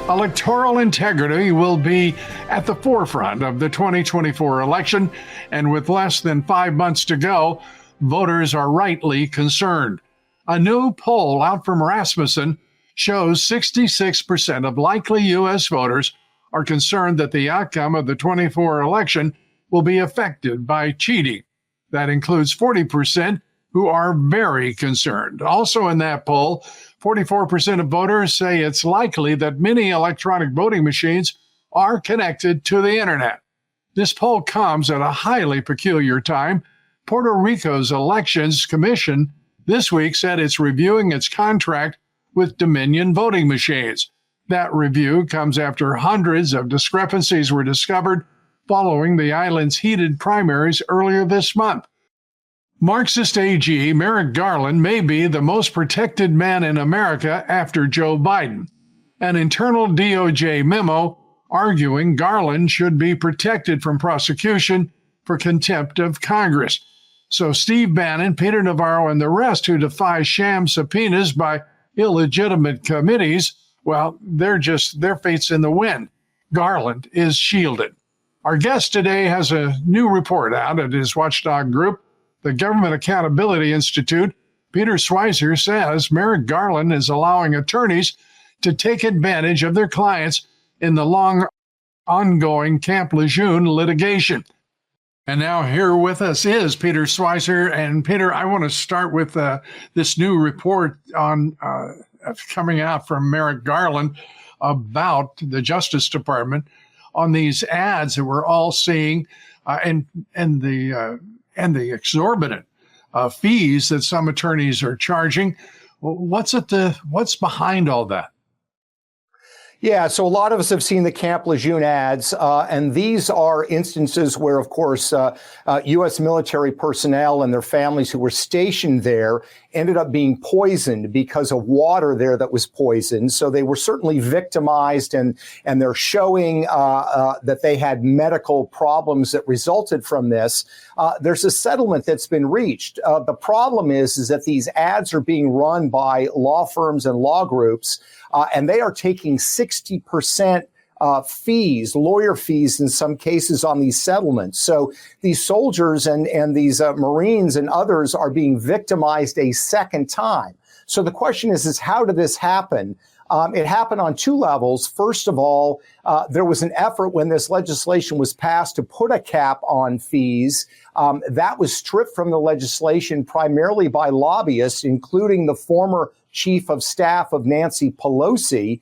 Electoral integrity will be at the forefront of the 2024 election, and with less than 5 months to go, voters are rightly concerned. A new poll out from Rasmussen shows 66% of likely U.S. voters are concerned that the outcome of the 24 election will be affected by cheating. That includes 40% who are very concerned. Also in that poll, 44% of voters say it's likely that many electronic voting machines are connected to the internet. This poll comes at a highly peculiar time. Puerto Rico's Elections Commission this week said it's reviewing its contract with Dominion voting machines. That review comes after hundreds of discrepancies were discovered following the island's heated primaries earlier this month. Marxist AG Merrick Garland may be the most protected man in America after Joe Biden. An internal DOJ memo arguing Garland should be protected from prosecution for contempt of Congress. So Steve Bannon, Peter Navarro, and the rest who defy sham subpoenas by illegitimate committees, well, their fate's in the wind. Garland is shielded. Our guest today has a new report out at his watchdog group, the Government Accountability Institute. Peter Schweizer says Merrick Garland is allowing attorneys to take advantage of their clients in the long ongoing Camp Lejeune litigation. And now here with us is Peter Schweizer. And Peter, I want to start with this new report on coming out from Merrick Garland about the Justice Department on these ads that we're all seeing and the exorbitant fees that some attorneys are charging. What's behind all that? Yeah, so a lot of us have seen the Camp Lejeune ads, and these are instances where, of course, U.S. military personnel and their families who were stationed there ended up being poisoned because of water there that was poisoned. So they were certainly victimized, and they're showing that they had medical problems that resulted from this. There's a settlement that's been reached. The problem is that these ads are being run by law firms and law groups, and they are taking 60% fees, lawyer fees in some cases on these settlements. So these soldiers and these Marines and others are being victimized a second time. So the question is how did this happen? It happened on two levels. First of all, there was an effort when this legislation was passed to put a cap on fees. That was stripped from the legislation primarily by lobbyists, including the former chief of staff of Nancy Pelosi,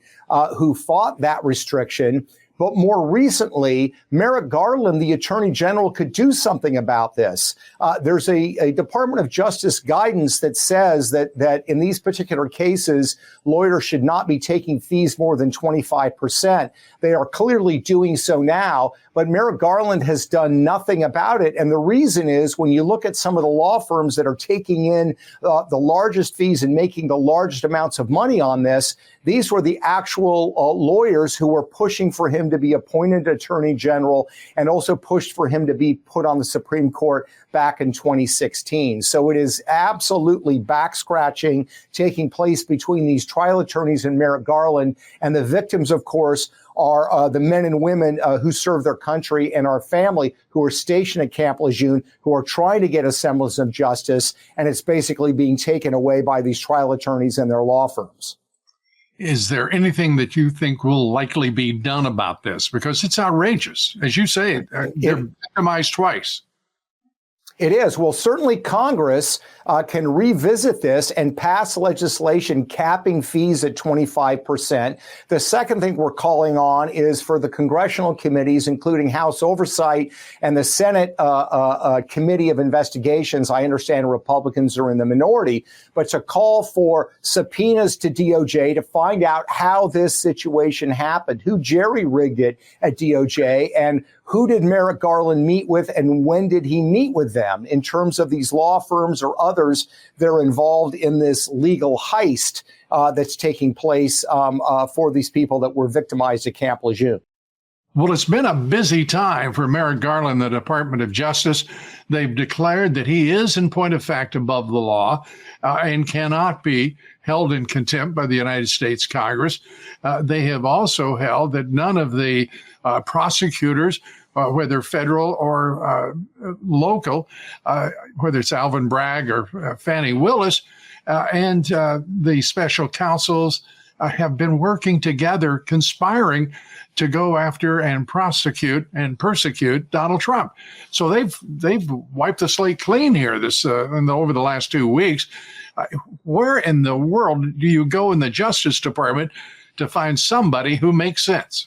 who fought that restriction. But more recently, Merrick Garland, the attorney general, could do something about this. There's a Department of Justice guidance that says that in these particular cases, lawyers should not be taking fees more than 25%. They are clearly doing so now, but Merrick Garland has done nothing about it. And the reason is when you look at some of the law firms that are taking in the largest fees and making the largest amounts of money on this, these were the actual lawyers who were pushing for him to be appointed attorney general and also pushed for him to be put on the Supreme Court back in 2016. So it is absolutely back scratching taking place between these trial attorneys and Merrick Garland. And the victims, of course, are the men and women who serve their country and our family who are stationed at Camp Lejeune, who are trying to get a semblance of justice. And it's basically being taken away by these trial attorneys and their law firms. Is there anything that you think will likely be done about this? Because it's outrageous. As you say, they're victimized twice. It is. Well, certainly Congress can revisit this and pass legislation capping fees at 25%. The second thing we're calling on is for the congressional committees, including House Oversight and the Senate Committee of Investigations. I understand Republicans are in the minority, but to call for subpoenas to DOJ to find out how this situation happened, who jerry-rigged it at DOJ, and who did Merrick Garland meet with and when did he meet with them in terms of these law firms or others that are involved in this legal heist that's taking place for these people that were victimized at Camp Lejeune? Well, it's been a busy time for Merrick Garland, the Department of Justice. They've declared that he is, in point of fact, above the law and cannot be held in contempt by the United States Congress. They have also held that none of the prosecutors, whether federal or local, whether it's Alvin Bragg or Fannie Willis, and the special counsels have been working together, conspiring to go after and prosecute and persecute Donald Trump. So they've wiped the slate clean here over the last 2 weeks. Where in the world do you go in the Justice Department to find somebody who makes sense?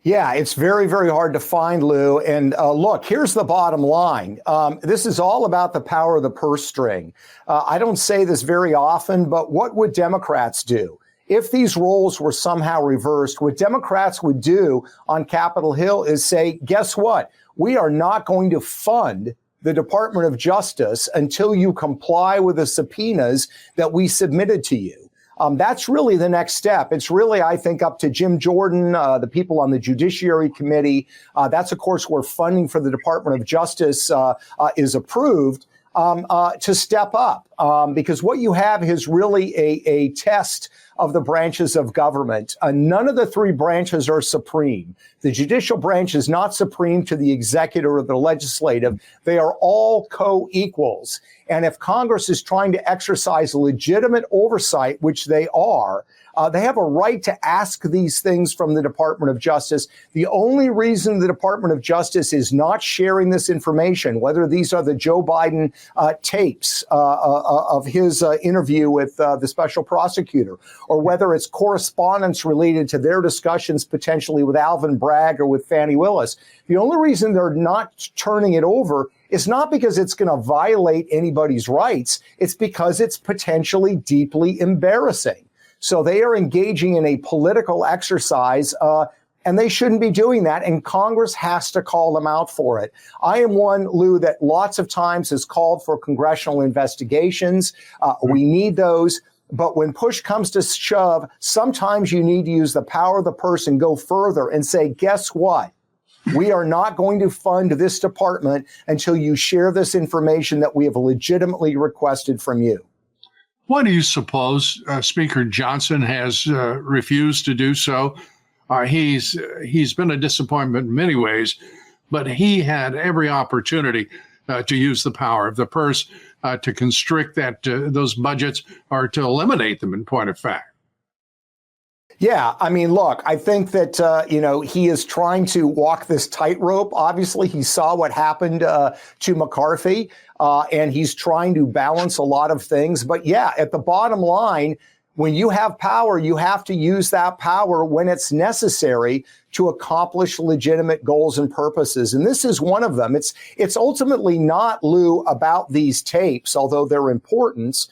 Yeah, it's very, very hard to find, Lou. And look, here's the bottom line. This is all about the power of the purse string. I don't say this very often, but what would Democrats do? If these roles were somehow reversed, what Democrats would do on Capitol Hill is say, guess what? We are not going to fund the Department of Justice until you comply with the subpoenas that we submitted to you. That's really the next step. It's really, I think, up to Jim Jordan, the people on the Judiciary Committee. That's, of course, where funding for the Department of Justice is approved to step up. Because what you have is really a test of the branches of government. None of the three branches are supreme. The judicial branch is not supreme to the executive or the legislative. They are all co-equals. And if Congress is trying to exercise legitimate oversight, which they are, they have a right to ask these things from the Department of Justice. The only reason the Department of Justice is not sharing this information, whether these are the Joe Biden tapes of his interview with the special prosecutor, or whether it's correspondence related to their discussions potentially with Alvin Bragg or with Fannie Willis, the only reason they're not turning it over is not because it's going to violate anybody's rights. It's because it's potentially deeply embarrassing. So they are engaging in a political exercise, and they shouldn't be doing that. And Congress has to call them out for it. I am one, Lou, that lots of times has called for congressional investigations. We need those. But when push comes to shove, sometimes you need to use the power of the purse and go further and say, guess what? We are not going to fund this department until you share this information that we have legitimately requested from you. Why do you suppose Speaker Johnson has refused to do so? He's been a disappointment in many ways, but he had every opportunity to use the power of the purse to constrict those budgets or to eliminate them, in point of fact. Yeah, I mean, look, I think that, he is trying to walk this tightrope. Obviously, he saw what happened to McCarthy, and he's trying to balance a lot of things. But yeah, at the bottom line, when you have power, you have to use that power when it's necessary to accomplish legitimate goals and purposes. And this is one of them. It's ultimately not, Lou, about these tapes, although their importance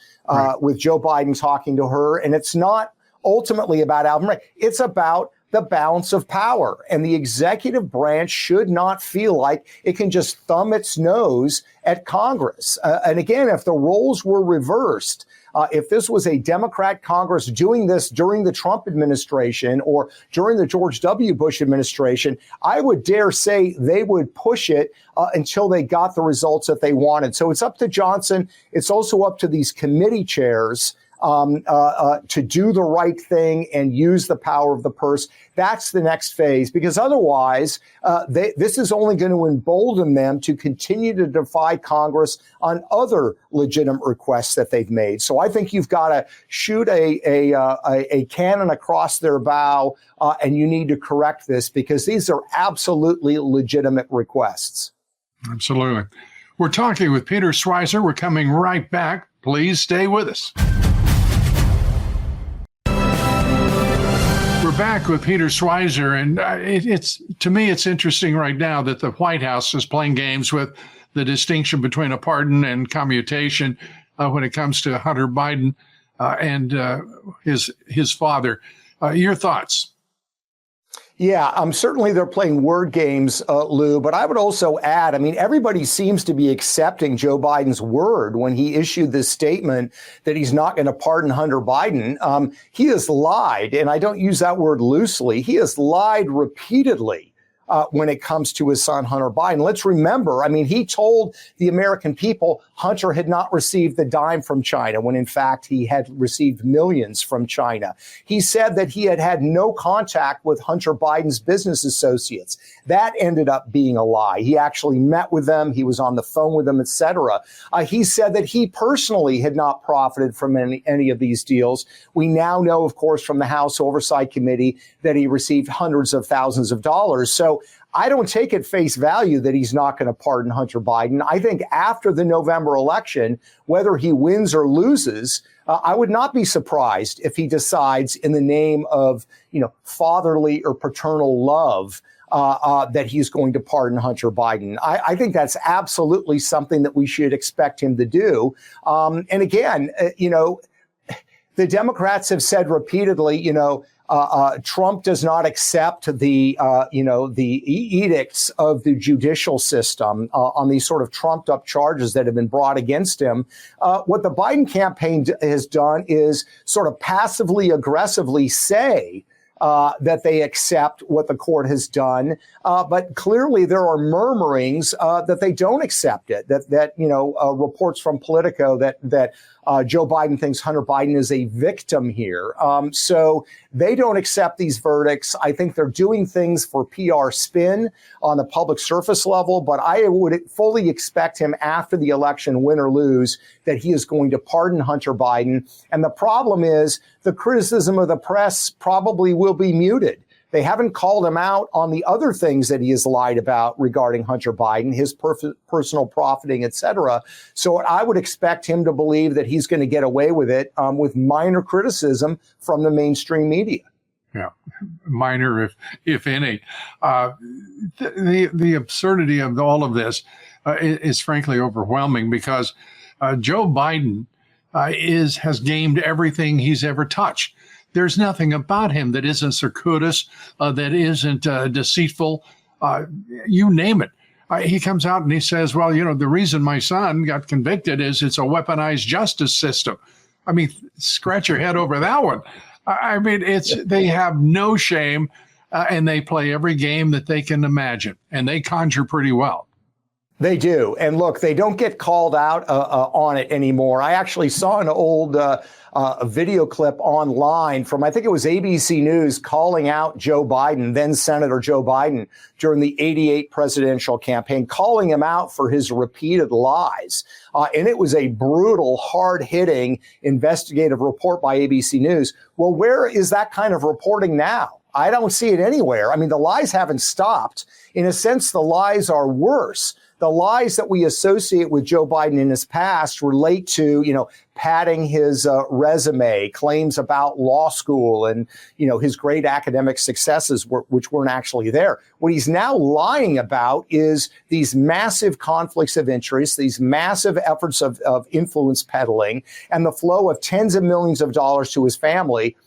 with Joe Biden talking to her. And it's not ultimately about Alvin Bragg. It's about the balance of power. And the executive branch should not feel like it can just thumb its nose at Congress. And again, if the roles were reversed, if this was a Democrat Congress doing this during the Trump administration or during the George W. Bush administration, I would dare say they would push it until they got the results that they wanted. So it's up to Johnson. It's also up to these committee chairs to do the right thing and use the power of the purse. That's the next phase, because otherwise, this is only going to embolden them to continue to defy Congress on other legitimate requests that they've made. So I think you've got to shoot a cannon across their bow, and you need to correct this, because these are absolutely legitimate requests. Absolutely. We're talking with Peter Schweizer. We're coming right back. Please stay with us. We're back with Peter Schweizer, and it's to me, it's interesting right now that the White House is playing games with the distinction between a pardon and commutation when it comes to Hunter Biden and his father. Your thoughts? Yeah, certainly they're playing word games, Lou, but I would also add, I mean, everybody seems to be accepting Joe Biden's word when he issued this statement that he's not going to pardon Hunter Biden. He has lied, and I don't use that word loosely. He has lied repeatedly when it comes to his son, Hunter Biden. Let's remember, I mean, he told the American people Hunter had not received the dime from China when in fact he had received millions from China. He said that he had had no contact with Hunter Biden's business associates. That ended up being a lie. He actually met with them. He was on the phone with them, etc. He said that he personally had not profited from any of these deals. We now know, of course, from the House Oversight Committee that he received hundreds of thousands of dollars. So I don't take at face value that he's not going to pardon Hunter Biden. I think after the November election, whether he wins or loses, I would not be surprised if he decides in the name of, fatherly or paternal love, that he's going to pardon Hunter Biden. I think that's absolutely something that we should expect him to do. And again, the Democrats have said repeatedly, Trump does not accept the edicts of the judicial system on these sort of trumped up charges that have been brought against him. What the Biden campaign has done is sort of passively aggressively say that they accept what the court has done. But clearly there are murmurings that they don't accept it, that reports from Politico that Joe Biden thinks Hunter Biden is a victim here. So they don't accept these verdicts. I think they're doing things for PR spin on the public surface level, but I would fully expect him after the election, win or lose, that he is going to pardon Hunter Biden. And the problem is the criticism of the press probably will be muted. They haven't called him out on the other things that he has lied about regarding Hunter Biden, his personal profiting, et cetera. So I would expect him to believe that he's going to get away with it with minor criticism from the mainstream media. Yeah, minor, if any. The absurdity of all of this is frankly overwhelming because Joe Biden has gamed everything he's ever touched. There's nothing about him that isn't circuitous, that isn't deceitful, you name it. He comes out and he says, well, the reason my son got convicted is it's a weaponized justice system. I mean, scratch your head over that one. I mean, they have no shame and they play every game that they can imagine and they conjure pretty well. They do. And look, they don't get called out on it anymore. I actually saw an old video clip online from, I think it was ABC News, calling out Joe Biden, then Senator Joe Biden, during the '88 presidential campaign, calling him out for his repeated lies. And it was a brutal, hard-hitting investigative report by ABC News. Well, where is that kind of reporting now? I don't see it anywhere. I mean, the lies haven't stopped. In a sense, the lies are worse. The lies that we associate with Joe Biden in his past relate to, padding his resume, claims about law school and, his great academic successes, which weren't actually there. What he's now lying about is these massive conflicts of interest, these massive efforts of influence peddling, and the flow of tens of millions of dollars to his family.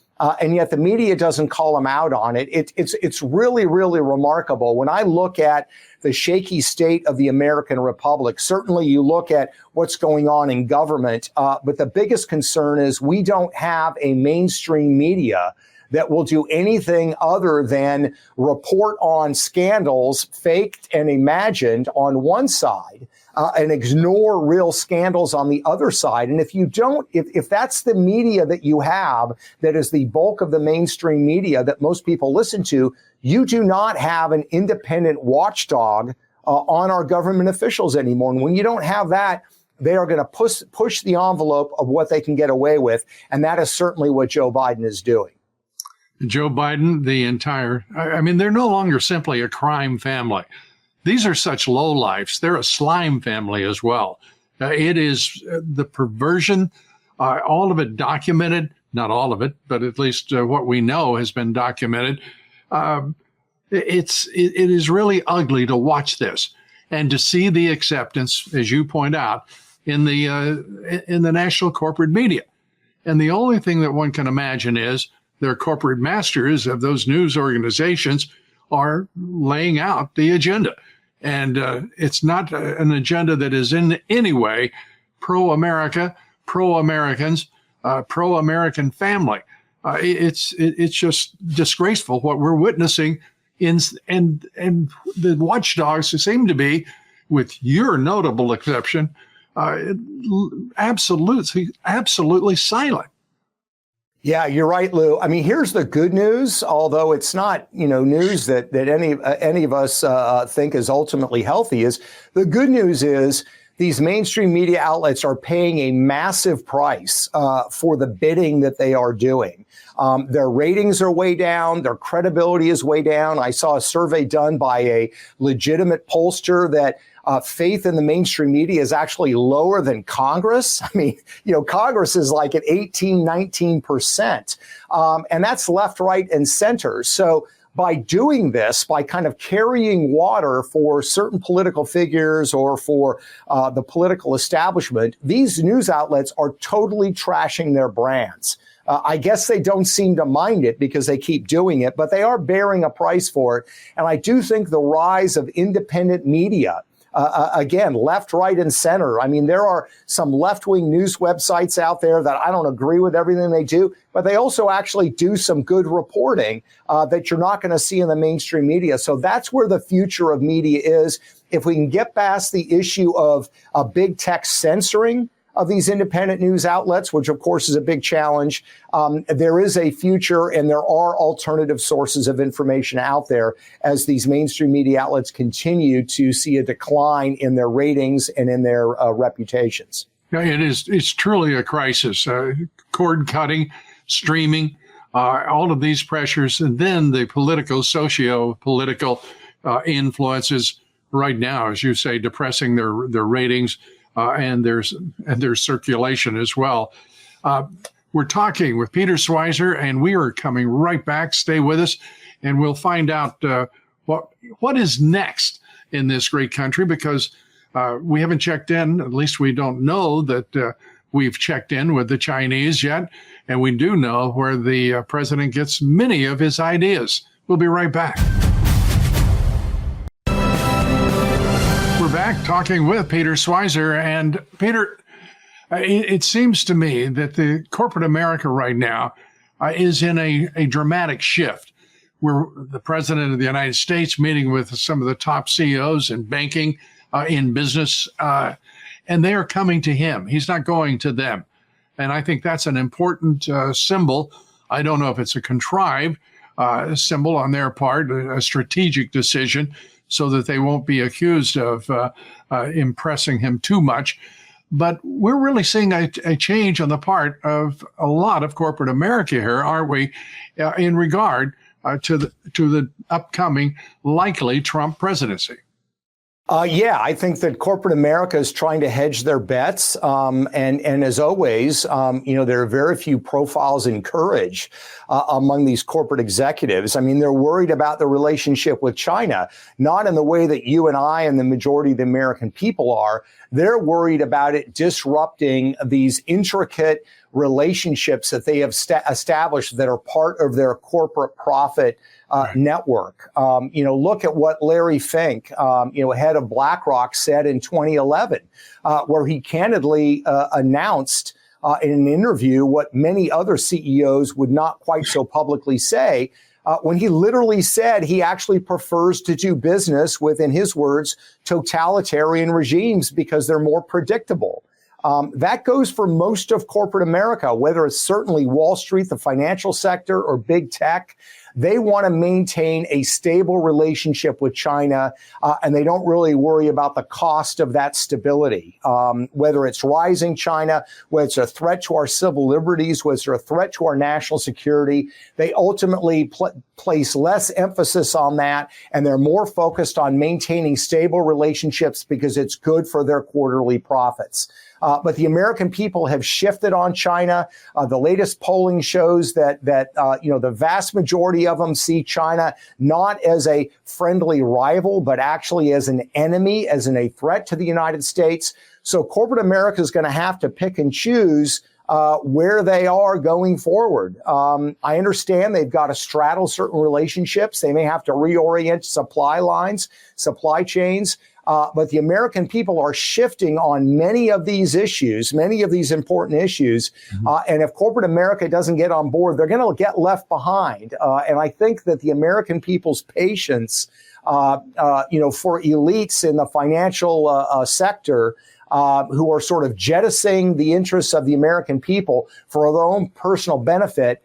And yet the media doesn't call him out on it. It's really, really remarkable. When I look at the shaky state of the American Republic, certainly you look at what's going on in government, but the biggest concern is we don't have a mainstream media that will do anything other than report on scandals faked and imagined on one side and ignore real scandals on the other side. And if that's the media that you have, that is the bulk of the mainstream media that most people listen to, you do not have an independent watchdog on our government officials anymore. And when you don't have that, they are going to push the envelope of what they can get away with. And that is certainly what Joe Biden is doing. Joe Biden, they're no longer simply a crime family. These are such lowlifes. They're a slime family as well. It is the perversion, all of it documented, not all of it, but at least what we know has been documented. It is really ugly to watch this and to see the acceptance, as you point out, in the national corporate media. And the only thing that one can imagine is their corporate masters of those news organizations are laying out the agenda. And it's not an agenda that is in any way pro-America, pro-Americans, pro-American family. It's just disgraceful what we're witnessing. And the watchdogs seem to be, with your notable exception, absolutely silent. Yeah, you're right, Lou. I mean, here's the good news, although it's not, news that any of us think is ultimately healthy. Is the good news is these mainstream media outlets are paying a massive price for the bidding that they are doing. Their ratings are way down. Their credibility is way down. I saw a survey done by a legitimate pollster that faith in the mainstream media is actually lower than Congress. I mean, Congress is like at 19%. And that's left, right, and center. So by doing this, by kind of carrying water for certain political figures or for the political establishment, these news outlets are totally trashing their brands. I guess they don't seem to mind it because they keep doing it, but they are bearing a price for it. And I do think the rise of independent media, again, left, right, and center. I mean, there are some left-wing news websites out there that I don't agree with everything they do, but they also actually do some good reporting that you're not going to see in the mainstream media. So that's where the future of media is. If we can get past the issue of big tech censoring of these independent news outlets, which of course is a big challenge, there is a future and there are alternative sources of information out there as these mainstream media outlets continue to see a decline in their ratings and in their reputations. Yeah, it's truly a crisis. Cord cutting, streaming, all of these pressures, and then the socio-political influences right now, as you say, depressing their ratings. And their circulation as well. We're talking with Peter Schweizer, and we are coming right back. Stay with us, and we'll find out what is next in this great country, because we haven't checked in. At least we don't know that we've checked in with the Chinese yet, and we do know where the president gets many of his ideas. We'll be right back. Back talking with Peter Schweizer. And Peter, it seems to me that the corporate America right now is in a dramatic shift, where the president of the United States meeting with some of the top CEOs in banking, in business, and they are coming to him. He's not going to them. And I think that's an important symbol. I don't know if it's a contrived symbol on their part, a strategic decision, so that they won't be accused of impressing him too much. But we're really seeing a change on the part of a lot of corporate America here, aren't we, in regard to the upcoming likely Trump presidency? Yeah, I think that corporate America is trying to hedge their bets. And as always, there are very few profiles in courage among these corporate executives. I mean, they're worried about the relationship with China, not in the way that you and I and the majority of the American people are. They're worried about it disrupting these intricate relationships that they have established that are part of their corporate profit network. Look at what Larry Fink, head of BlackRock, said in 2011, where he candidly announced in an interview what many other CEOs would not quite so publicly say, when he literally said he actually prefers to do business with, in his words, totalitarian regimes because they're more predictable. That goes for most of corporate America, whether it's certainly Wall Street, the financial sector, or big tech. They want to maintain a stable relationship with China, and they don't really worry about the cost of that stability. Whether it's rising China, whether it's a threat to our civil liberties, whether it's a threat to our national security, they ultimately place less emphasis on that, and they're more focused on maintaining stable relationships because it's good for their quarterly profits. But the American people have shifted on China. The latest polling shows that the vast majority of them see China not as a friendly rival, but actually as an enemy, as a threat to the United States. So corporate America is going to have to pick and choose where they are going forward. I understand they've got to straddle certain relationships. They may have to reorient supply lines, supply chains. But the American people are shifting on many of these issues, many of these important issues. And if corporate America doesn't get on board, they're going to get left behind. And I think that the American people's patience, for elites in the financial sector who are sort of jettisoning the interests of the American people for their own personal benefit,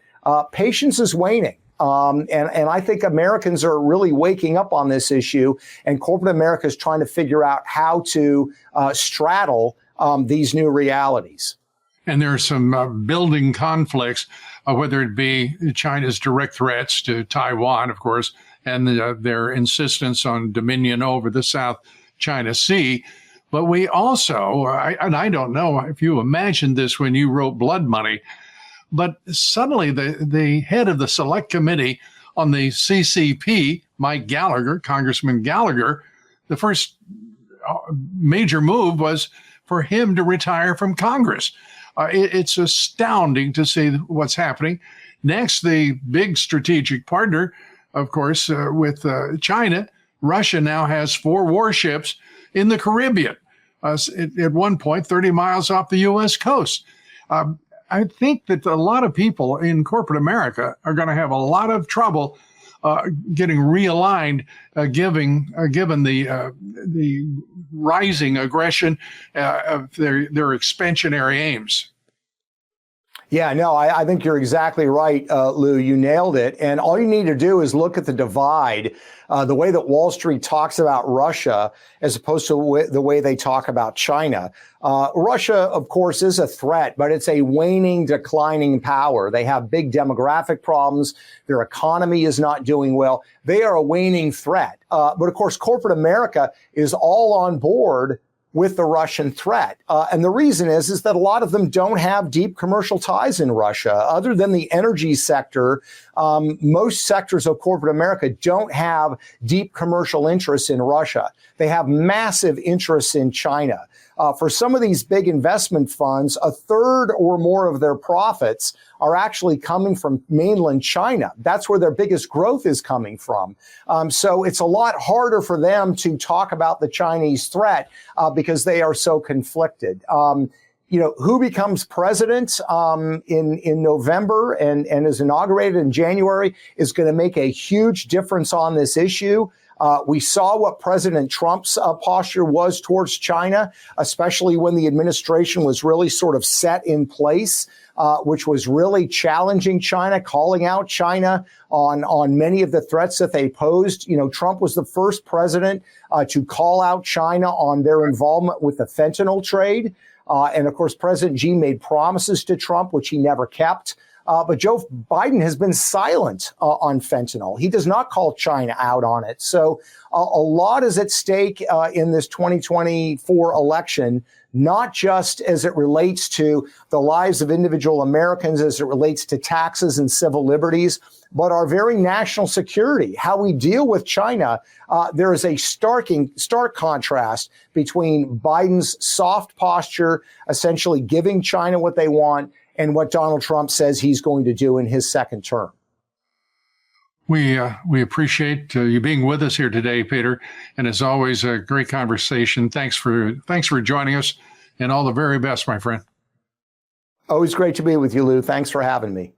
patience is waning. And I think Americans are really waking up on this issue, and corporate America is trying to figure out how to straddle these new realities. And there are some building conflicts, whether it be China's direct threats to Taiwan, of course, and their insistence on dominion over the South China Sea. But we also, and I don't know if you imagined this when you wrote Blood Money, but suddenly the head of the select committee on the CCP, Mike Gallagher, Congressman Gallagher, the first major move was for him to retire from Congress. It's astounding to see what's happening. Next, the big strategic partner, of course, with China, Russia now has 4 warships in the Caribbean, at one point 30 miles off the U.S. coast. I think that a lot of people in corporate America are going to have a lot of trouble getting realigned, given the rising aggression of their expansionary aims. Yeah, no, I think you're exactly right, Lou. You nailed it. And all you need to do is look at the divide, the way that Wall Street talks about Russia as opposed to the way they talk about China. Russia, of course, is a threat, but it's a waning, declining power. They have big demographic problems. Their economy is not doing well. They are a waning threat. But of course, corporate America is all on board with the Russian threat. And the reason is that a lot of them don't have deep commercial ties in Russia. Other than the energy sector, most sectors of corporate America don't have deep commercial interests in Russia. They have massive interests in China. For some of these big investment funds, a third or more of their profits are actually coming from mainland China. That's where their biggest growth is coming from. So it's a lot harder for them to talk about the Chinese threat because they are so conflicted. Who becomes president in November and is inaugurated in January is going to make a huge difference on this issue. We saw what President Trump's posture was towards China, especially when the administration was really sort of set in place, which was really challenging China, calling out China on many of the threats that they posed. Trump was the first president to call out China on their involvement with the fentanyl trade. And of course, President Xi made promises to Trump, which he never kept. But Joe Biden has been silent on fentanyl. He does not call China out on it. So a lot is at stake in this 2024 election, not just as it relates to the lives of individual Americans, as it relates to taxes and civil liberties, but our very national security, how we deal with China. There is a stark contrast between Biden's soft posture, essentially giving China what they want, and what Donald Trump says he's going to do in his second term. We appreciate you being with us here today, Peter. And as always, a great conversation. Thanks for joining us, and all the very best, my friend. Always great to be with you, Lou. Thanks for having me.